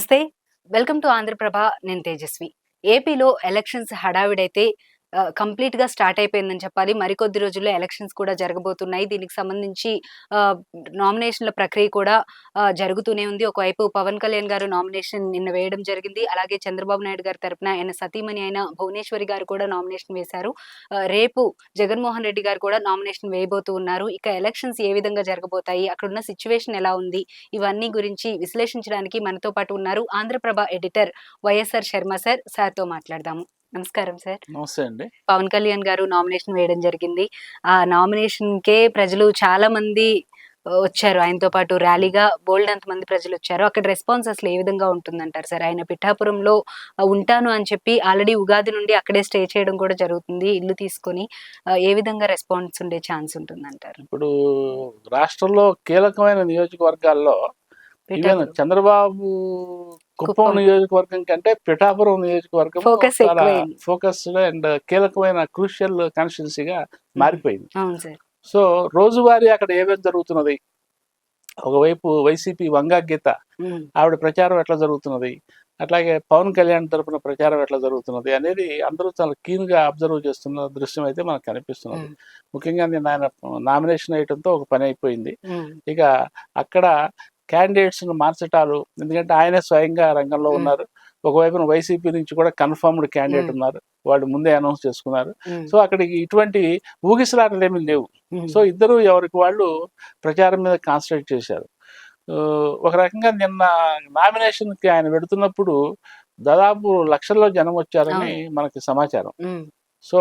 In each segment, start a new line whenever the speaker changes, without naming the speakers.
నమస్తే. Welcome to Andhraprabha. నేను తేజస్వి. ఏపీలో ఎలక్షన్స్ హడావిడైతే కంప్లీట్‌గా స్టార్ట్ అయిపోయిందని చెప్పాలి. మరికొద్ది రోజుల్లో ఎలక్షన్స్ కూడా జరగబోతున్నాయి. దీనికి సంబంధించి ఆహ్, నామినేషన్‌ల ప్రక్రియ కూడా జరుగుతూనే ఉంది. ఒకవైపు పవన్ కళ్యాణ్ గారు నామినేషన్ నిన్న వేయడం జరిగింది. అలాగే చంద్రబాబు నాయుడు గారి తరపున ఆయన సతీమణి అయిన భువనేశ్వరి గారు కూడా నామినేషన్ వేశారు. రేపు జగన్మోహన్ రెడ్డి గారు కూడా నామినేషన్ వేయబోతూ ఉన్నారు. ఇక ఎలక్షన్స్ ఏ విధంగా జరగబోతాయి? అక్కడున్న సిట్యుయేషన్ ఎలా ఉంది? ఇవన్నీ గురించి విశ్లేషించడానికి మనతో పాటు ఉన్నారు ఆంధ్రప్రభ ఎడిటర్ వైఎస్ఆర్ శర్మ సార్. సార్‌తో మాట్లాడదాము. నమస్కారం సార్.
నమస్తే అండి.
పవన్ కళ్యాణ్ గారు నామినేషన్ వేయడం జరిగింది. ఆ నామినేషన్‌కే ప్రజలు చాలా మంది వచ్చారు. ఆయనతో పాటు ర్యాలీగా బోలెడంత మంది ప్రజలొచ్చారు. అక్కడ రెస్పాన్స్ అసలు ఏ విధంగా ఉంటుందంటారు సార్? ఆయన పిఠాపురంలో ఉంటాను అని చెప్పి ఆల్రెడీ ఉగాది నుండి అక్కడే స్టే చేయడం కూడా జరుగుతుంది ఇల్లు తీసుకొని. ఏ విధంగా రెస్పాన్స్ ఉండే ఛాన్స్ ఉంటుందంటారు?
ఇప్పుడు రాష్ట్రంలో కీలకమైన నియోజకవర్గాల్లో ఈవెన్
పిఠాపురం
చంద్రబాబు కుప్పం
కుప్పం
నియోజకవర్గం కంటే పిఠాపురం నియోజకవర్గం
ఫోకస్
చాలా
ఎక్కువైంది.
ఫోకస్డ్ అండ్ కీలకమైన క్రూషియల్ కాన్స్టిట్యున్సీగా మారిపోయింది.
అవును సార్.
సో రోజువారీ అక్కడ ఏమేమి జరుగుతున్నది, ఒకవైపు వైసీపీ వంగా గీత
హ్మ్.
ఆవిడ ప్రచారం ఎట్లా జరుగుతున్నది, అట్లాగే పవన్ కళ్యాణ్ తరపున ప్రచారం ఎట్లా జరుగుతున్నది అనేది అందరూ చాలా కీన్గా అబ్జర్వ్ చేస్తున్న దృశ్యం అయితే మనకు కనిపిస్తున్నది.
హ్మ్.
ముఖ్యంగా నేను ఆయన నామినేషన్ వేయడంతో ఒక పని అయిపోయింది.
హ్మ్.
ఇక అక్కడ క్యాండిడేట్స్ను మార్చటాలు, ఎందుకంటే ఆయనే స్వయంగా రంగంలో
హ్మ్.
ఉన్నారు. ఒకవైపున వైసీపీ నుంచి కూడా కన్ఫర్మ్డ్ క్యాండిడేట్
హ్మ్.
ఉన్నారు, వాళ్ళు ముందే అనౌన్స్ చేసుకున్నారు.
హ్మ్.
సో అక్కడికి ఇటువంటి ఊగిసలాటలు ఏమీ లేవు.
హ్మ్.
సో ఇద్దరు ఎవరికి వాళ్ళు ప్రచారం మీద కాన్సన్ట్రేట్ చేశారు. ఒక రకంగా నిన్న నామినేషన్కి ఆయన పెడుతున్నప్పుడు దాదాపు లక్షల్లో జనం వచ్చారని
అవును.
మనకి సమాచారం.
హ్మ్.
సో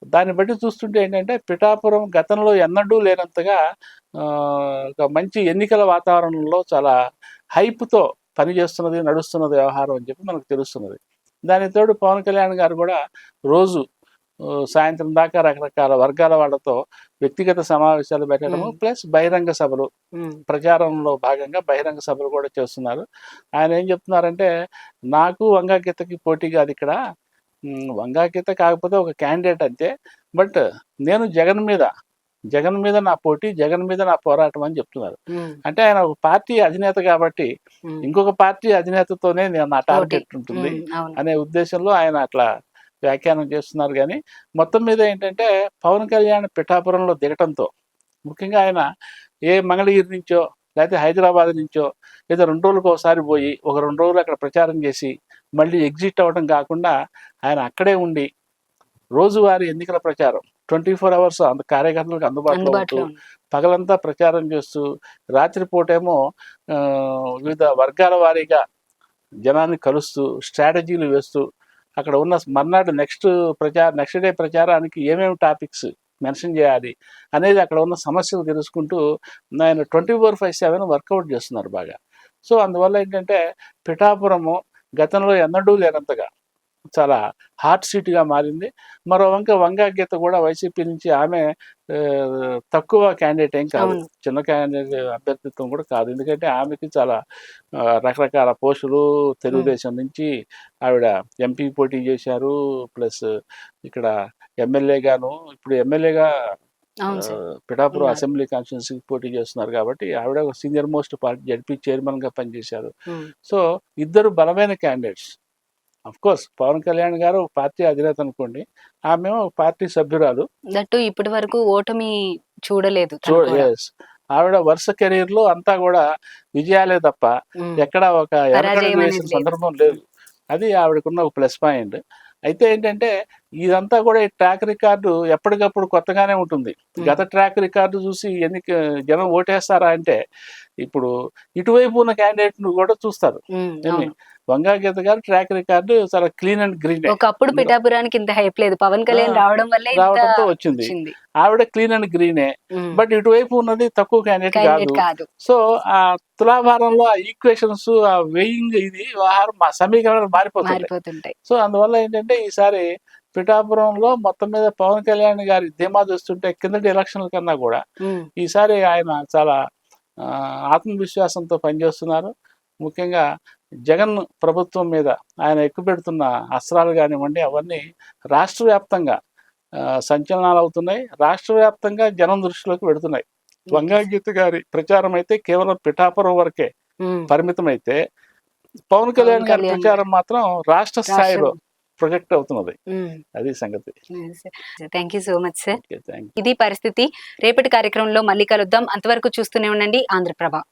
దాన్ని బట్టి చూస్తుంటే ఏంటంటే పిఠాపురం గతంలో ఎన్నడూ లేనంతగా ఒక మంచి ఎన్నికల వాతావరణంలో చాలా హైప్తో పనిచేస్తున్నది, నడుస్తున్నది వ్యవహారం అని చెప్పి మనకు తెలుస్తున్నది. దానికి తోడు పవన్ కళ్యాణ్ గారు కూడా రోజు సాయంత్రం దాకా రకరకాల వర్గాల వాళ్ళతో వ్యక్తిగత సమావేశాలు పెట్టడము,
హ్మ్.
ప్లస్ బహిరంగ సభలు,
హ్మ్.
ప్రచారంలో భాగంగా బహిరంగ సభలు కూడా చేస్తున్నారు. ఆయన ఏం చెప్తున్నారంటే, నాకు వంగా గీతకి పోటీ కాదు ఇక్కడ, వంగా గీత కాకపోతే ఒక క్యాండిడేట్ అంతే, బట్ నేను జగన్ మీద నా పోటీ, జగన్ మీద నా పోరాటం అని చెప్తున్నారు.
హ్మ్.
అంటే ఆయన ఒక పార్టీ అధినేత కాబట్టి
హ్మ్.
ఇంకొక పార్టీ అధినేతతోనే నేను నా
పోటీ.
టార్గెట్ ఉంటుంది
అవును.
అనే ఉద్దేశంలో ఆయన అట్లా వ్యాఖ్యానం చేస్తున్నారు. కానీ మొత్తం మీద ఏంటంటే పవన్ కళ్యాణ్ పిఠాపురంలో దిగటంతో, ముఖ్యంగా ఆయన ఏ మంగళగిరి నుంచో లేకపోతే హైదరాబాద్ నుంచో ఏదో 2 రోజులకు ఒకసారి పోయి ఒక 2 రోజులు అక్కడ ప్రచారం చేసి మళ్ళీ ఎగ్జిట్ అవ్వడం కాకుండా ఆయన అక్కడే ఉండి రోజువారీ ఎన్నికల ప్రచారం 24 అవర్స్ కార్యకర్తలకు అందుబాటులో ఉంటూ
అందుబాటులో ఉంది.
పగలంతా ప్రచారం చేస్తూ రాత్రిపూటేమో వివిధ వర్గాల వారీగా జనాన్ని కలుస్తూ స్ట్రాటజీలు వేస్తూ అక్కడ ఉన్న మర్నాడు నెక్స్ట్ డే ప్రచారానికి ఏమేమి టాపిక్స్ మెన్షన్ చేయాలి అనేది అక్కడ ఉన్న సమస్యలు తెలుసుకుంటూ ఆయన 24/7 వర్కౌట్ చేస్తున్నారు బాగా. సో అందువల్ల ఏంటంటే పిఠాపురము గతంలో ఎన్నడూ లేనంతగా చాలా హాట్ సీట్గా మారింది. మరో వంగా గీత కూడా వైసీపీ నుంచి ఆమె తక్కువ క్యాండిడేట్ ఏం కాదు,
అవును.
చిన్న క్యాండిడేట్ అభ్యర్థిత్వం కూడా కాదు. ఎందుకంటే ఆమెకి చాలా రకరకాల పోస్టులు,
హ్మ్.
తెలుగుదేశం నుంచి ఆవిడ ఎంపీ పోటీ చేశారు, ప్లస్ ఇక్కడ ఎమ్మెల్యేగాను, ఇప్పుడు ఎమ్మెల్యేగా
అవును సార్.
పిఠాపురం
ఉన్నారు.
అసెంబ్లీ కాన్స్టిట్యున్సీకి పోటీ చేస్తున్నారు కాబట్టి ఆవిడ ఒక సీనియర్ మోస్ట్ పార్టీ జడ్పీ చైర్మన్గా పనిచేశారు.
హ్మ్.
సో ఇద్దరు బలమైన క్యాండిడేట్స్. కోర్స్ పవన్ కళ్యాణ్ గారు పార్టీ అధినేత అనుకోండి, ఆమె ఒక పార్టీ సభ్యురాలు.
దట్టు ఇప్పటి వరకు ఓటమి చూడలేదు తను కూడా.
ఎస్, ఆవిడ వరుస కెరీర్లో అంతా కూడా విజయాలే తప్ప
హ్మ్.
ఎక్కడ ఒక
పరాజయం
వెనకడుగు వేసిన
అనేది లేదు.
సందర్భం లేదు. అది ఆవిడకున్న ఒక ప్లస్ పాయింట్. అయితే ఏంటంటే ఇదంతా కూడా ఈ ట్రాక్ రికార్డు ఎప్పటికప్పుడు కొత్తగానే ఉంటుంది.
హ్మ్.
గత ట్రాక్ రికార్డు చూసి జనం ఓటేస్తారా అంటే ఇప్పుడు ఇటువైపు ఉన్న క్యాండిడేట్ను కూడా చూస్తారు.
హ్మ్.
ఏమి
అవును.
వంగా గీత గారు ట్రాక్ రికార్డు చాలా క్లీన్ అండ్ గ్రీనే.
ఒకప్పుడు పిఠాపురానికి ఇంత హైప్ లేదు. పవన్
ఆ!
కళ్యాణ్ రావడం వల్లే ఇంత
రావడంతో వచ్చింది.
వచ్చింది.
ఆవిడ క్లీన్ అండ్ గ్రీనే.
హ్మ్.
బట్ ఇటువైపు ఉన్నది తక్కువ క్యాండిడేట్
క్యాండిడేట్
కాదు.
కాదు.
సో, ఆ తులాభారంలో ఆ ఈక్వేషన్స్, ఆ వెయింగ్ ఇది వ్యవహారం సమీకరణాలు మారిపోతుంటాయి.
మారిపోతుంటాయి.
సో, అందువల్ల ఏంటంటే ఈసారి పిఠాపురంలో మొత్తం మీద పవన్ కళ్యాణ్ గారి ధీమా చూస్తుంటే కిందటి ఎలక్షన్ల కన్నా కూడా
హ్మ్.
ఈసారి ఆయన చాలా ఆత్మవిశ్వాసంతో పనిచేస్తున్నారు. ముఖ్యంగా జగన్ ప్రభుత్వం మీద ఆయన ఎక్కుపెడుతున్న అస్త్రాలు కానివ్వండి, అవన్నీ రాష్ట్ర వ్యాప్తంగా సంచలనాలు అవుతున్నాయి. రాష్ట్ర వ్యాప్తంగా జనం దృష్టిలోకి పెడుతున్నాయి. వంగా గీత గారి ప్రచారం అయితే కేవలం పిఠాపురం వరకే
హ్మ్.
పరిమితమైతే, పవన్ కళ్యాణ్ గారి
కళ్యాణ్
ప్రచారం మాత్రం రాష్ట్ర స్థాయిలో
రాష్ట్రం.
ప్రొజెక్ట్ అవుతున్నది. అది సంగతి.
Thank you so much sir.
Okay, thank you.
ఇది పరిస్థితి. రేపటి కార్యక్రమంలో మళ్ళీ కలుద్దాం. అంతవరకు చూస్తూనే ఉండండి ఆంధ్రప్రభ.